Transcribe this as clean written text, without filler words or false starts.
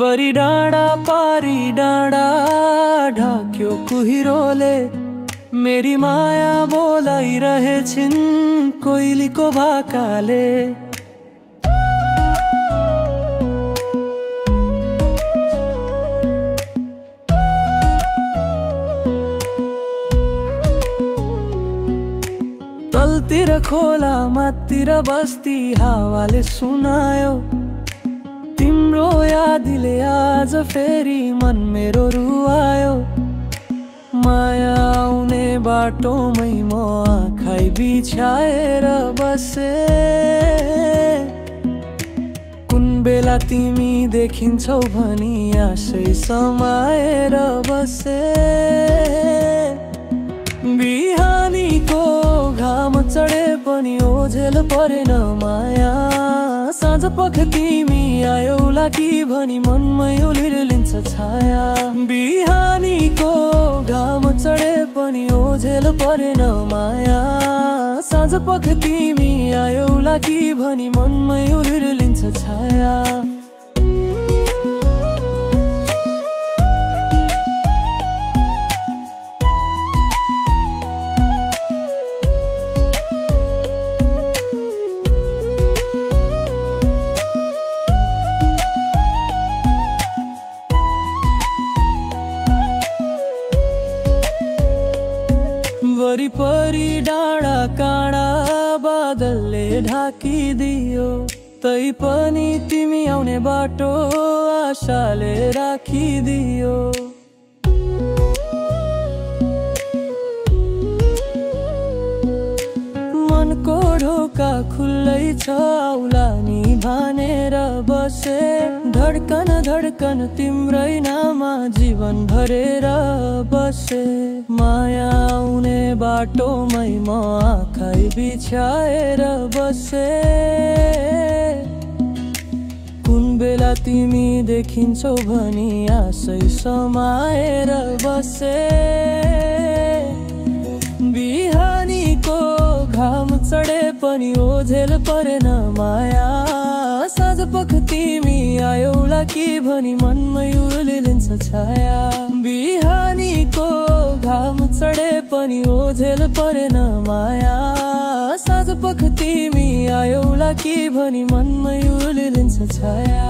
परी डाँडा पारी डाँडा ढाक्यो कुहिरोले मेरी माया बोलाइरहेछिन् कोइलीको भाकाले। तलतिर खोला मातिर बस्ती हावाले सुनायो तिम्रो यादले आज फेरि मन मेरो रुवायो। माया आउने बाटोमै म आँखै बिछाएर बसे कुन बेला तिमी देखिन्छौ भनी आशै समाएर बसे। बिहानीको घाम चढे पनि ओझेल परेन माया साँझ पख तिमी आयौला कि भनी मनमै उलिलिन्छ छाया। बिहानीको घाम चढे पनि ओझेल परेन माया साँझ पख तिमी आयौला कि भनी मनमै उलिलिन्छ छाया। वरिपरि डाँडा काँडा बादलले ढाकिदियो तै पनि तिमी आउने बाटो आशाले राखिदियो। मनको ढोका खुल्लै छ आउला नि भनेर बसे धड्कन धड्कन तिम्रै नाममा जीवन भरेर बसे। माया आउने बाटोमै म आँखै बिछाएर बसे कुन बेला तिमी देखिन्छौ भनी आशै समाएर बसे। बिहानीको घाम चढे पनि ओझेल परेन माया साँझ पख तिमी आयौला कि भनी मनमै उलिलिन्छ छाया। बिहानीको घाम चढे पनि ओझेल परेन माया साँझ पख तिमी आयौला कि भनी मनमै उलिलिन्छ छाया।